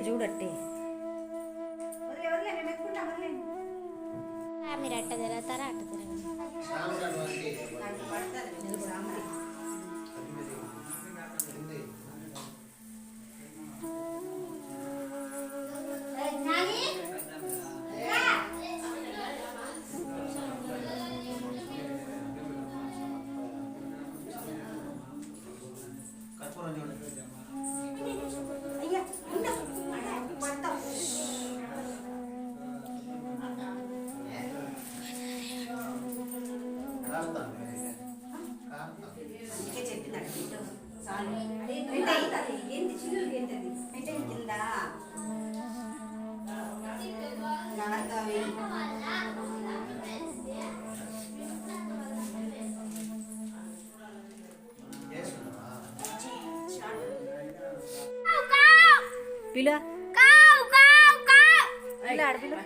చూడట్టే మీరు అట్ట తిరుగుతారా అట్ట తిరగండి. పిల్ల ఆడపిల్ల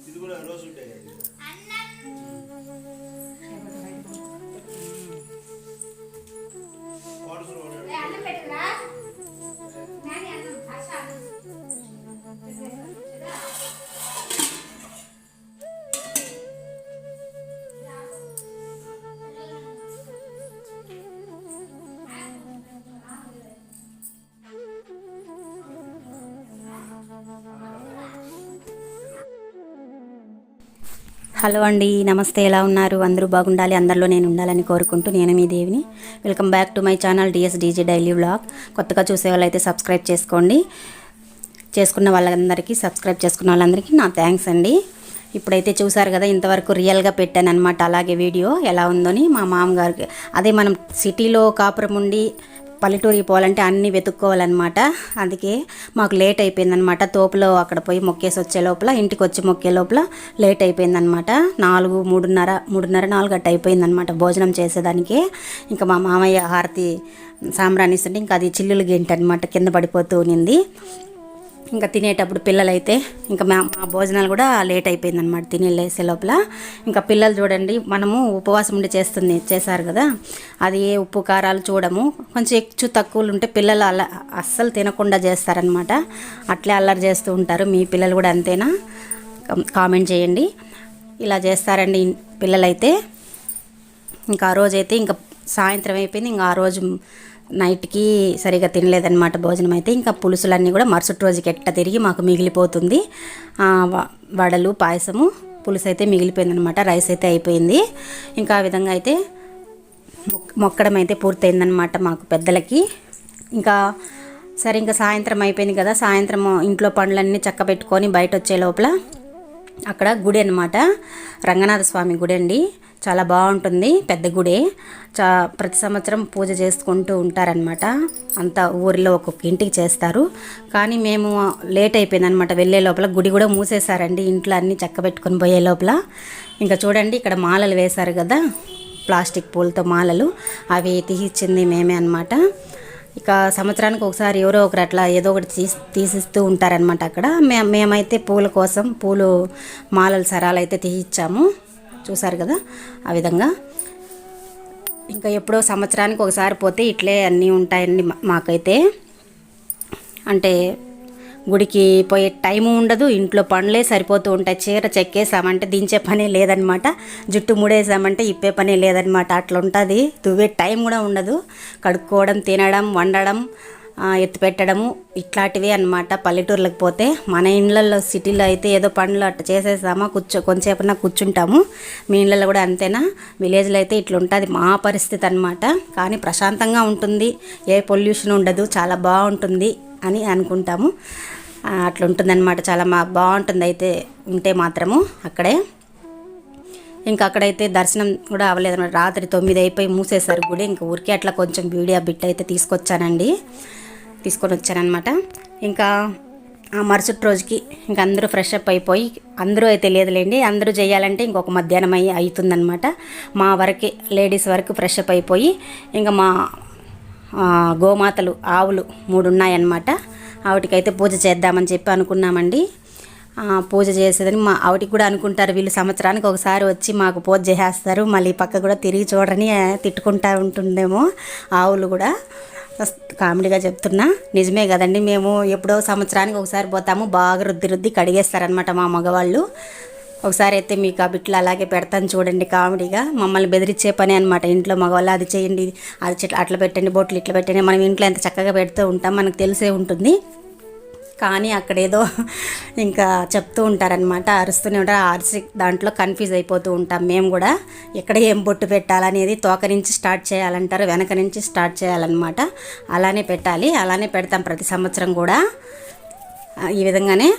ఇది కూడా రోజు ఉంటాయి. హలో అండి, నమస్తే. ఎలా ఉన్నారు? అందరూ బాగుండాలి, అందరిలో నేను ఉండాలని కోరుకుంటూ నేను మీ దేవిని. Welcome back to my channel DSDJ daily vlog. కొత్తగా చూసే వాళ్ళైతే సబ్స్క్రైబ్ చేసుకోండి. చేసుకున్న వాళ్ళందరికీ, సబ్స్క్రైబ్ చేసుకున్న వాళ్ళందరికీ నా థ్యాంక్స్ అండి. ఇప్పుడైతే చూసారు కదా, ఇంతవరకు రియల్గా పెట్టాను అనమాట. అలాగే వీడియో ఎలా ఉందని మా మామగారికి, అదే మనం సిటీలో కాపురం ఉండి పల్లెటూరికి పోవాలంటే అన్నీ వెతుక్కోవాలన్నమాట. అందుకే మాకు లేట్ అయిపోయిందనమాట. తోపులో అక్కడ పోయి మొక్కేసి వచ్చే లోపల, ఇంటికి వచ్చి మొక్కే లోపల లేట్ అయిపోయిందనమాట. 3:30 4 గంట అయిపోయిందనమాట భోజనం చేసేదానికి. ఇంకా మా మామయ్య హారతి సాంబ్రాణి ఇస్తుంటే ఇంకా అది చిల్లులు గెంటి అనమాట, కింద పడిపోతూ ఉన్నింది. ఇంకా తినేటప్పుడు పిల్లలైతే ఇంకా మా భోజనాలు కూడా లేట్ అయిపోయిందనమాట తినేసే లోపల. ఇంకా పిల్లలు చూడండి, మనము ఉపవాసం ఉండి చేశారు కదా, అది ఉప్పు కారాలు చూడము, కొంచెం ఎక్కువ తక్కువలు ఉంటే పిల్లలు అలా అస్సలు తినకుండా చేస్తారనమాట. అట్లే అల్లరి చేస్తూ ఉంటారు. మీ పిల్లలు కూడా అంతేనా? కామెంట్ చేయండి. ఇలా చేస్తారండి పిల్లలైతే. ఇంకా ఆ రోజైతే ఇంకా సాయంత్రం అయిపోయింది. ఇంకా ఆ రోజు నైట్కి సరిగా తినలేదన్నమాట భోజనం అయితే. ఇంకా పులుసులన్నీ కూడా మరుసటి రోజుకి ఎట్ట తిరిగి మాకు మిగిలిపోతుంది. వడలు, పాయసము, పులుసు అయితే మిగిలిపోయిందనమాట. రైస్ అయితే అయిపోయింది. ఇంకా ఆ విధంగా అయితే మొక్కడం అయితే పూర్తయిందనమాట మాకు పెద్దలకి. ఇంకా సరే, ఇంకా సాయంత్రం అయిపోయింది కదా, సాయంత్రం ఇంట్లో పనులన్నీ చక్క పెట్టుకొని బయట వచ్చే లోపల అక్కడ గుడి అనమాట, రంగనాథ స్వామి గుడి అండి. చాలా బాగుంటుంది, పెద్ద గుడే. ప్రతి సంవత్సరం పూజ చేసుకుంటూ ఉంటారనమాట. అంతా ఊరిలో ఒక్కొక్క ఇంటికి చేస్తారు. కానీ మేము లేట్ అయిపోయిందనమాట వెళ్ళే లోపల. గుడి కూడా మూసేశారండి, ఇంట్లో అన్నీ చక్క పెట్టుకొని పోయే లోపల. ఇంకా చూడండి, ఇక్కడ మాలలు వేశారు కదా, ప్లాస్టిక్ పూలతో మాలలు, అవి తీసిచ్చింది మేమే అనమాట. ఇక సంవత్సరానికి ఒకసారి ఎవరో ఒకరు అట్లా ఏదో ఒకటి తీసిస్తూ ఉంటారనమాట అక్కడ. మేమైతే పూల కోసం పూలు మాలల సరాలు అయితే తీసిచ్చాము. చూసారు కదా ఆ విధంగా. ఇంకా ఎప్పుడో సంవత్సరానికి ఒకసారి పోతే ఇట్లే అన్నీ ఉంటాయండి మాకైతే. అంటే గుడికి పోయే టైము ఉండదు, ఇంట్లో పనులే సరిపోతూ ఉంటాయి. చీర చెక్కేసామంటే దించే పనే లేదనమాట, జుట్టు ముడేసామంటే ఇప్పే పనే లేదనమాట. అట్లా ఉంటుంది. దువ్వే టైం కూడా ఉండదు. కడుక్కోవడం, తినడం, వండడం, ఎత్తిపెట్టడము ఇట్లాంటివే అనమాట. పల్లెటూర్లకు పోతే మన ఇళ్ళల్లో సిటీలో అయితే ఏదో పనులు అట్లా చేసేసామా, కొంచెంసేపన్నా కూర్చుంటాము. మీ ఇళ్ళల్లో కూడా అంతేనా? విలేజ్లో అయితే ఇట్లా ఉంటుంది మా పరిస్థితి అనమాట. కానీ ప్రశాంతంగా ఉంటుంది, ఏ పొల్యూషన్ ఉండదు, చాలా బాగుంటుంది అని అనుకుంటాము. అట్లా ఉంటుందన్నమాట. చాలా బాగుంటుంది అయితే ఉంటే మాత్రము అక్కడే. ఇంకా అక్కడైతే దర్శనం కూడా అవ్వలేదన్నమాట. రాత్రి 9 అయిపోయి మూసేశారు గుడి. ఇంకా ఊరికే అట్లా కొంచెం వీడియో బిట్ అయితే తీసుకొని వచ్చానమాట. ఇంకా ఆ మరుసటి రోజుకి ఇంకా అందరూ ఫ్రెష్ అప్ అయిపోయి, అందరూ అయితే లేదులేండి, అందరూ చేయాలంటే ఇంకొక మధ్యాహ్నం అవుతుందన్నమాట. మా వరకే లేడీస్ వరకు ఫ్రెష్ అప్ అయిపోయి, ఇంకా మా గోమాతలు ఆవులు 3 ఉన్నాయన్నమాట. వాటికైతే పూజ చేద్దామని చెప్పి అనుకున్నామండి. పూజ చేసేదని మా ఆవిటికి కూడా అనుకుంటారు, వీళ్ళు సంవత్సరానికి ఒకసారి వచ్చి మాకు పూజ చేసేస్తారు, మళ్ళీ పక్క కూడా తిరిగి చూడరని తిట్టుకుంటూ ఉంటుండేమో ఆవులు కూడా. కామెడీగా చెప్తున్నా, నిజమే కదండి. మేము ఎప్పుడో సంవత్సరానికి ఒకసారి పోతాము, బాగా రుద్ది కడిగేస్తారనమాట మా మగవాళ్ళు. ఒకసారి అయితే మీకు ఆ బిట్లు అలాగే పెడతాను చూడండి, కామెడీగా. మమ్మల్ని బెదిరించే పని అనమాట ఇంట్లో మగవాళ్ళు. అది చేయండి, అది అట్లా పెట్టండి, బొట్లు ఇట్లా పెట్టండి. మనం ఇంట్లో ఎంత చక్కగా పెడుతూ ఉంటాం, మనకు తెలిసే ఉంటుంది. కానీ అక్కడేదో ఇంకా చెప్తూ ఉంటారనమాట, అరుస్తూనే ఉంటారు. అరిసి దాంట్లో కన్ఫ్యూజ్ అయిపోతూ ఉంటాం మేము కూడా. ఎక్కడ ఏం బొట్టు పెట్టాలనేది తోక నుంచి స్టార్ట్ చేయాలంటారు, వెనక నుంచి స్టార్ట్ చేయాలన్నమాట. అలానే పెట్టాలి, అలానే పెడతాం ప్రతి సంవత్సరం కూడా. ఈ విధంగానే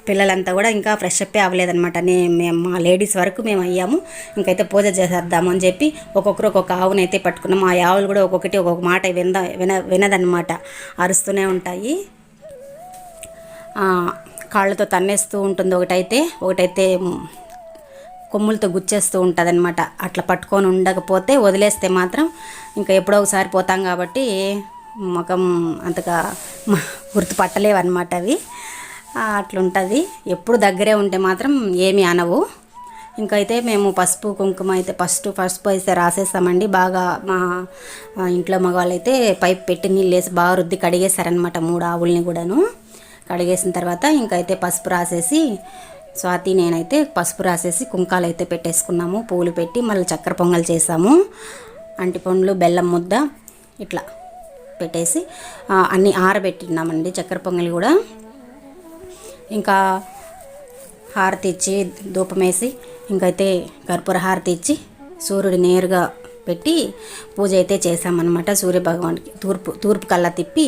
పిల్లలంతా కూడా ఇంకా ఫ్రెష్ అప్పే అవ్వలేదనమాట. మేము మా లేడీస్ వరకు మేము అయ్యాము. ఇంకైతే పూజ చేసేద్దాము అని చెప్పి ఒక్కొక్కరు ఒక్కొక్క ఆవునైతే పట్టుకున్నాము. ఆ ఆవులు కూడా ఒక్కొక్కటి ఒక్కొక్క మాట వినదనమాట, అరుస్తూనే ఉంటాయి. కాళ్ళతో తన్నేస్తూ ఉంటుంది, ఒకటైతే కొమ్ములతో గుచ్చేస్తూ ఉంటుంది అనమాట. అట్లా పట్టుకొని ఉండకపోతే వదిలేస్తే మాత్రం ఇంకా ఎప్పుడో ఒకసారి పోతాం కాబట్టి ముఖం అంతగా గుర్తుపట్టలేవన్నమాట అవి. అట్లుంటుంది. ఎప్పుడు దగ్గరే ఉంటే మాత్రం ఏమీ అనవు. ఇంకైతే మేము పసుపు కుంకుమ అయితే పసుపు అయితే రాసేస్తామండి. బాగా మా ఇంట్లో మగవాళ్ళు అయితే పైప్ పెట్టి నీళ్ళు వేసి బాగా రుద్ది కడిగేస్తారనమాట 3 ఆవుల్ని కూడాను. కడిగేసిన తర్వాత ఇంకైతే పసుపు రాసేసి, స్వాతి నేనైతే పసుపు రాసేసి కుంకాలు అయితే పెట్టేసుకున్నాము. పూలు పెట్టి మళ్ళీ చక్కెర పొంగల్ చేసాము. అంటిపండ్లు, బెల్లం ముద్ద ఇట్లా పెట్టేసి అన్నీ ఆరబెట్టినామండి, చక్కెర పొంగల్ కూడా. ఇంకా హారతి ఇచ్చి ధూపం వేసి ఇంకైతే కర్పూర హారతి ఇచ్చి సూర్యుడి నేరుగా పెట్టి పూజ అయితే చేసామన్నమాట. సూర్య భగవాన్కి తూర్పు కల్లా తిప్పి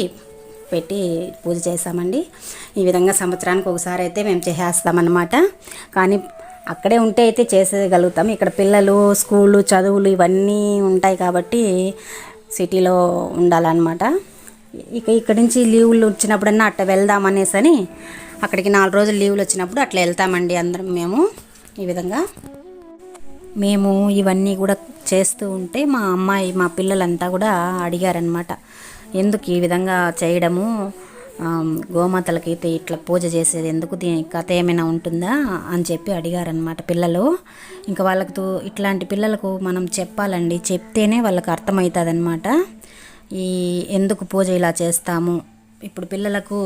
పెట్టి పూజ చేసామండి. ఈ విధంగా సంవత్సరానికి ఒకసారి అయితే మేము చేసేస్తామన్నమాట. కానీ అక్కడే ఉంటే అయితే చేసేయగలుగుతాం. ఇక్కడ పిల్లలు, స్కూళ్ళు, చదువులు ఇవన్నీ ఉంటాయి కాబట్టి సిటీలో ఉండాలన్నమాట. ఇక్కడి నుంచి లీవులు వచ్చినప్పుడన్నా అట్లా వెళ్దామనేసని అక్కడికి 4 రోజులు లీవులు వచ్చినప్పుడు అట్లా వెళ్తామండి అందరం మేము. ఈ విధంగా మేము ఇవన్నీ కూడా చేస్తూ ఉంటే మా పిల్లలంతా కూడా అడిగారనమాట, ఎందుకు ఈ విధంగా చేయడము, గోమాతలకైతే ఇట్లా పూజ చేసేది ఎందుకు, దీని కథ ఏమైనా ఉంటుందా అని చెప్పి అడిగారనమాట పిల్లలు. ఇంకా వాళ్ళకు ఇట్లాంటి పిల్లలకు మనం చెప్పాలండి, చెప్తేనే వాళ్ళకి అర్థమవుతుంది అనమాట. ఎందుకు పూజ ఇలా చేస్తాము. ఇప్పుడు పిల్లలకు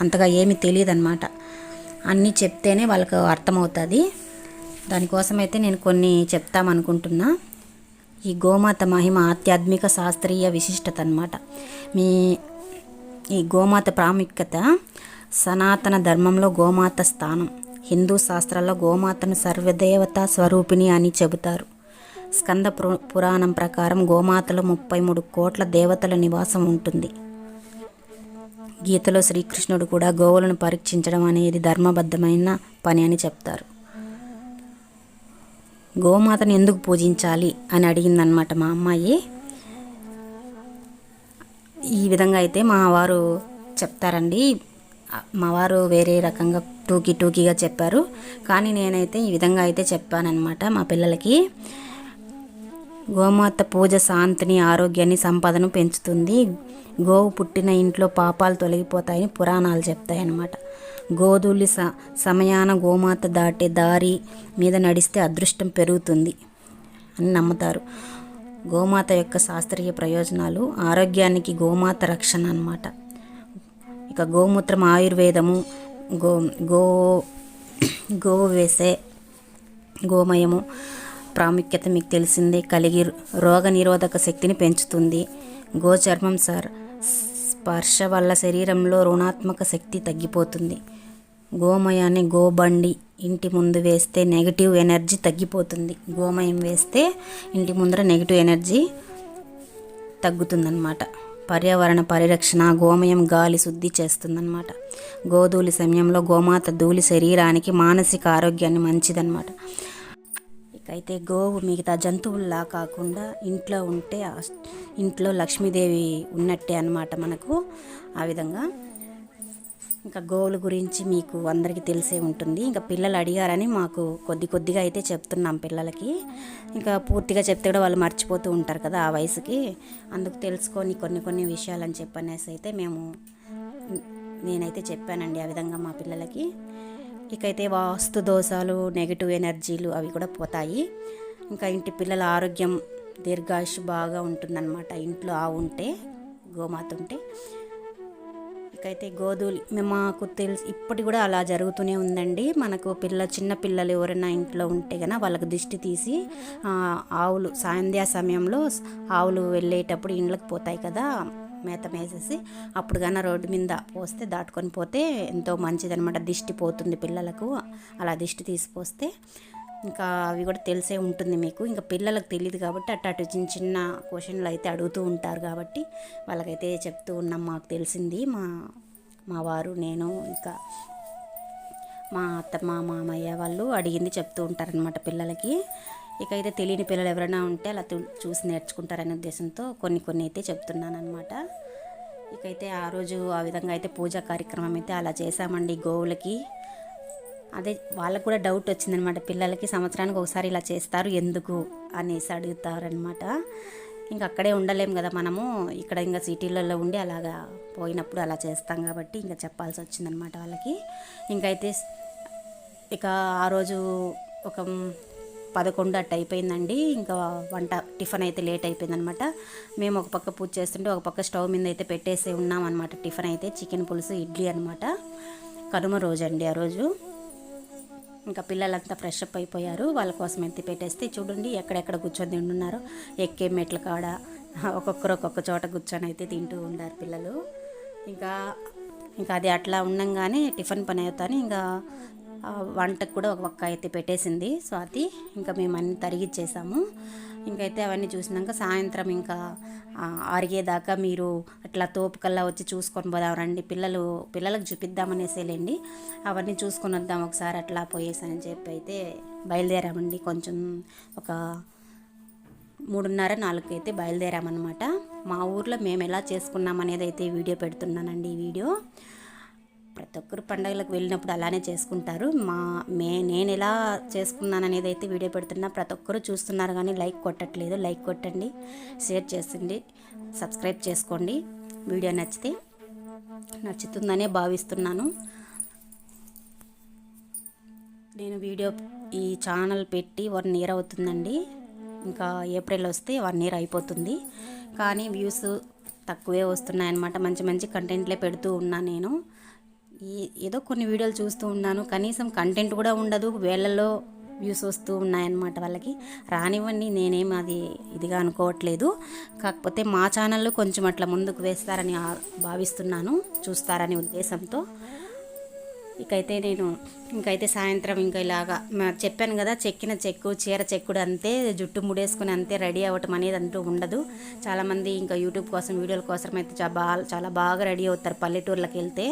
అంతగా ఏమీ తెలియదు అనమాట, అన్నీ చెప్తేనే వాళ్ళకు అర్థమవుతుంది. దానికోసమైతే నేను కొన్ని చెప్తామనుకుంటున్నా. ఈ గోమాత మహిమ ఆధ్యాత్మిక శాస్త్రీయ విశిష్టత అనమాట. ఈ గోమాత ప్రాముఖ్యత, సనాతన ధర్మంలో గోమాత స్థానం. హిందూ శాస్త్రాల్లో గోమాతను సర్వదేవతా స్వరూపిణి అని చెబుతారు. స్కంద పురాణం ప్రకారం గోమాతలో 33 కోట్ల దేవతల నివాసం ఉంటుంది. గీతలో శ్రీకృష్ణుడు కూడా గోవులను పరీక్షించడం అనేది ధర్మబద్ధమైన పని అని చెప్తారు. గోమాతను ఎందుకు పూజించాలి అని అడిగిందనమాట మా అమ్మాయి. ఈ విధంగా అయితే మా వారు చెప్తారండి. మా వారు వేరే రకంగా టూకీగా చెప్పారు, కానీ నేనైతే ఈ విధంగా అయితే చెప్పానన్నమాట మా పిల్లలకి. గోమాత పూజ శాంతిని, ఆరోగ్యాన్ని, సంపదను పెంచుతుంది. గోవు పుట్టిన ఇంట్లో పాపాలు తొలగిపోతాయని పురాణాలు చెప్తాయన్నమాట. గోధూళి సమయాన గోమాత దాటే దారి మీద నడిస్తే అదృష్టం పెరుగుతుంది అని నమ్ముతారు. గోమాత యొక్క శాస్త్రీయ ప్రయోజనాలు, ఆరోగ్యానికి గోమాత రక్షణ అన్నమాట. ఇక గోమూత్రం ఆయుర్వేదము, గోవు వేసే గోమయము ప్రాముఖ్యత మీకు తెలిసిందే. కలిగి రోగ నిరోధక శక్తిని పెంచుతుంది. గోచర్మం స్పర్శ వల్ల శరీరంలో రుణాత్మక శక్తి తగ్గిపోతుంది. గోమయాన్ని గోబండి ఇంటి ముందు వేస్తే నెగిటివ్ ఎనర్జీ తగ్గిపోతుంది. గోమయం వేస్తే ఇంటి ముందర నెగిటివ్ ఎనర్జీ తగ్గుతుందన్నమాట. పర్యావరణ పరిరక్షణ, గోమయం గాలి శుద్ధి చేస్తుందన్నమాట. గోధూళి సమయంలో గోమాత ధూళి శరీరానికి, మానసిక ఆరోగ్యాన్ని మంచిదన్నమాట. అయితే గోవు మిగతా జంతువుల్లా కాకుండా ఇంట్లో ఉంటే ఇంట్లో లక్ష్మీదేవి ఉన్నట్టే అన్నమాట మనకు. ఆ విధంగా ఇంకా గోవుల గురించి మీకు అందరికీ తెలిసే ఉంటుంది. ఇంకా పిల్లలు అడిగారని మాకు కొద్దిగా అయితే చెప్తున్నాం పిల్లలకి. ఇంకా పూర్తిగా చెప్తే కూడా వాళ్ళు మర్చిపోతూ ఉంటారు కదా ఆ వయసుకి. అందుకు తెలుసుకొని కొన్ని విషయాలని చెప్పనేసి అయితే మేము నేనైతే చెప్పానండి ఆ విధంగా మా పిల్లలకి. ఇకైతే వాస్తు దోషాలు, నెగిటివ్ ఎనర్జీలు అవి కూడా పోతాయి. ఇంకా ఇంటి పిల్లల ఆరోగ్యం, దీర్ఘాయుష్ బాగా ఉంటుందన్నమాట ఇంట్లో ఆవు ఉంటే, గోమాత ఉంటే. ఇకైతే గోధులు మాకు తెలిసి ఇప్పటి కూడా అలా జరుగుతూనే ఉందండి. మనకు చిన్న పిల్లలు ఎవరైనా ఇంట్లో ఉంటే కనుక వాళ్ళకు దిష్టి తీసి ఆవులు సాయంత్య సమయంలో ఆవులు వెళ్ళేటప్పుడు ఇండ్లకు పోతాయి కదా మేత మేసేసి, అప్పుడు కన్నా రోడ్డు మీద పోస్తే దాటుకొని పోతే ఎంతో మంచిదనమాట. దిష్టి పోతుంది పిల్లలకు, అలా దిష్టి తీసిపోస్తే. ఇంకా అవి కూడా తెలిసే ఉంటుంది మీకు. ఇంకా పిల్లలకు తెలియదు కాబట్టి అటు చిన్న చిన్న క్వశ్చన్లు అయితే అడుగుతూ ఉంటారు కాబట్టి వాళ్ళకైతే చెప్తూ ఉన్నాం. మాకు తెలిసింది మా వారు, నేను, ఇంకా మా అత్త, మా మామయ్య వాళ్ళు అడిగింది చెప్తూ ఉంటారనమాట పిల్లలకి. ఇకైతే తెలియని పిల్లలు ఎవరైనా ఉంటే అలా చూసి నేర్చుకుంటారనే ఉద్దేశంతో కొన్ని అయితే చెప్తున్నాను అనమాట. ఇకైతే ఆ రోజు ఆ విధంగా అయితే పూజా కార్యక్రమం అయితే అలా చేశామండి గోవులకి. అదే వాళ్ళకు కూడా డౌట్ వచ్చిందనమాట, పిల్లలకి సంవత్సరానికి ఒకసారి ఇలా చేస్తారు ఎందుకు అనేసి అడుగుతారనమాట. ఇంకా అక్కడే ఉండలేం కదా మనము, ఇక్కడ ఇంకా సిటీలలో ఉండి అలాగా పోయినప్పుడు అలా చేస్తాం కాబట్టి ఇంకా చెప్పాల్సి వచ్చిందనమాట వాళ్ళకి. ఇంకైతే ఇక ఆ రోజు ఒక 11 అట్టు అయిపోయిందండి. ఇంకా టిఫిన్ అయితే లేట్ అయిపోయిందనమాట. మేము ఒక పక్క పూజ చేస్తుంటే ఒక పక్క స్టవ్ మీద అయితే పెట్టేసి ఉన్నామన్నమాట. టిఫిన్ అయితే చికెన్ పులుసు, ఇడ్లీ అనమాట. కనుమ రోజు అండి ఆ రోజు. ఇంకా పిల్లలంతా ఫ్రెష్ అప్ అయిపోయారు, వాళ్ళ కోసం ఎత్తి పెట్టేస్తే చూడండి ఎక్కడెక్కడ కూర్చొని తింటున్నారు. ఎక్కే మెట్ల కాడ ఒక్కొక్కరు ఒక్కొక్క చోట కూర్చొని అయితే తింటూ ఉన్నారు పిల్లలు. ఇంకా అది అట్లా ఉండంగానే టిఫిన్ పని అవుతాను. ఇంకా వంటకు కూడా ఒక పక్క అయితే పెట్టేసింది స్వాతి. ఇంకా మేము అన్నీ తరిగిచ్చేసాము. ఇంకైతే అవన్నీ చూసినాక సాయంత్రం ఇంకా అరిగేదాకా మీరు అట్లా తోపుకల్లా వచ్చి చూసుకొని పోదాం రండి, పిల్లలకు చూపిద్దామనేసేలేండి, అవన్నీ చూసుకొని వద్దాం ఒకసారి అట్లా పోయేసని చెప్పి అయితే బయలుదేరామండి. కొంచెం ఒక 3:30-4 అయితే బయలుదేరామన్నమాట. మా ఊర్లో మేము ఎలా చేసుకున్నాం అనేది అయితే వీడియో పెడుతున్నానండి. ఈ వీడియో ప్రతి ఒక్కరు పండుగలకు వెళ్ళినప్పుడు అలానే చేసుకుంటారు. నేను ఎలా చేసుకున్నాను అనేది అయితే వీడియో పెడుతున్నా. ప్రతి ఒక్కరు చూస్తున్నారు కానీ లైక్ కొట్టట్లేదు. లైక్ కొట్టండి, షేర్ చేయండి, సబ్స్క్రైబ్ చేసుకోండి. వీడియో నచ్చుతుందనే భావిస్తున్నాను. నేను ఈ ఛానల్ పెట్టి 1 year అవుతుందండి. ఇంకా ఏప్రిల్ వస్తే 1 year అయిపోతుంది. కానీ వ్యూస్ తక్కువే వస్తున్నాయన్నమాట. మంచి కంటెంట్లే పెడుతూ ఉన్నా నేను. ఏదో కొన్ని వీడియోలు చూస్తూ ఉన్నాను, కనీసం కంటెంట్ కూడా ఉండదు, వేళ్ళలో వ్యూస్ వస్తూ ఉన్నాయన్నమాట. వాళ్ళకి రానివ్వండి, నేనేం అది ఇదిగా అనుకోవట్లేదు. కాకపోతే మా ఛానల్లో కొంచెం అట్లా ముందుకు వేస్తారని భావిస్తున్నాను, చూస్తారని ఉద్దేశంతో. ఇంకైతే సాయంత్రం ఇంకా ఇలాగా చెప్పాను కదా, చెక్కిన చెక్కు, చీర చెక్కుడు అంతే, జుట్టు ముడేసుకుని అంతే రెడీ అవ్వటం అనేది అంటూ ఉండదు. చాలామంది ఇంకా యూట్యూబ్ కోసం, వీడియోల కోసం అయితే చాలా బాగా రెడీ అవుతారు పల్లెటూర్లకు వెళ్తే.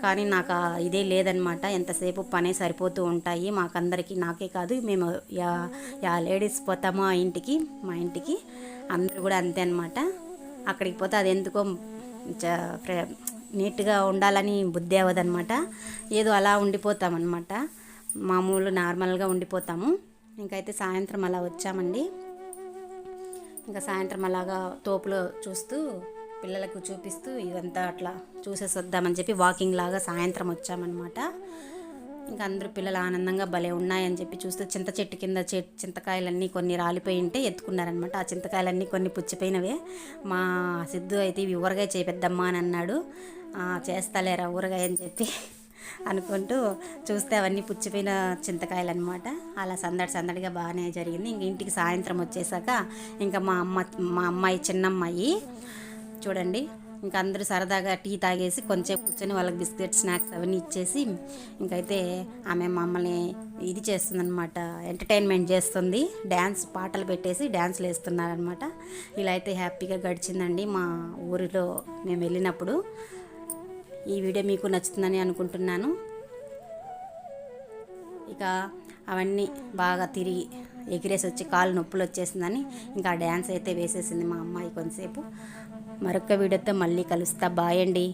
కానీ నాకు ఇదే లేదనమాట. ఎంతసేపు పనే సరిపోతూ ఉంటాయి మాకందరికీ, నాకే కాదు, మేము లేడీస్ పోతామో మా ఇంటికి అందరూ కూడా అంతే అనమాట. అక్కడికి పోతే అది ఎందుకో నీట్గా ఉండాలని బుద్ధి అవ్వదనమాట. ఏదో అలా ఉండిపోతామన్నమాట, మామూలు నార్మల్గా ఉండిపోతాము. ఇంకైతే సాయంత్రం అలా వచ్చామండి. ఇంకా సాయంత్రం అలాగా తోపులో చూస్తూ పిల్లలకు చూపిస్తూ ఇదంతా అట్లా చూసేసి వద్దామని చెప్పి వాకింగ్ లాగా సాయంత్రం వచ్చామన్నమాట. ఇంకా అందరూ పిల్లలు ఆనందంగా భలే ఉన్నాయని చెప్పి చూస్తూ చింత చెట్టు కింద చింతకాయలన్నీ కొన్ని రాలిపోయి ఉంటే ఎత్తుకున్నారనమాట. ఆ చింతకాయలన్నీ కొన్ని పుచ్చిపోయినవే. మా సిద్ధు అయితే ఇవి ఊరగాయ చేపెద్దమ్మా అని అన్నాడు. చేస్తాలేరా ఊరగాయ అని చెప్పి అనుకుంటూ చూస్తే అవన్నీ పుచ్చిపోయిన చింతకాయలు అనమాట. అలా సందడిగా బాగానే జరిగింది. ఇంక ఇంటికి సాయంత్రం వచ్చేసాక ఇంకా మా అమ్మాయి, చిన్నమ్మాయి చూడండి, ఇంకా అందరూ సరదాగా టీ తాగేసి కొంచెం కూర్చొని వాళ్ళకి బిస్కెట్, స్నాక్స్ అవన్నీ ఇచ్చేసి ఇంకైతే ఆమె మమ్మల్ని ఇది చేస్తుందన్నమాట, ఎంటర్టైన్మెంట్ చేస్తుంది. పాటలు పెట్టేసి డ్యాన్స్లు వేస్తున్నారనమాట. ఇలా అయితే హ్యాపీగా గడిచిందండి మా ఊరిలో మేము వెళ్ళినప్పుడు. ఈ వీడియో మీకు నచ్చుతుందని అనుకుంటున్నాను. ఇక అవన్నీ బాగా తిరిగి ఎగిరేసి వచ్చి కాళ్ళు నొప్పులు వచ్చేసిందని ఇంకా డ్యాన్స్ అయితే వేసేసింది మా అమ్మాయి కొంతసేపు. మరొక వీడియోతో మళ్ళీ కలుస్తా. బాయ్ అండి.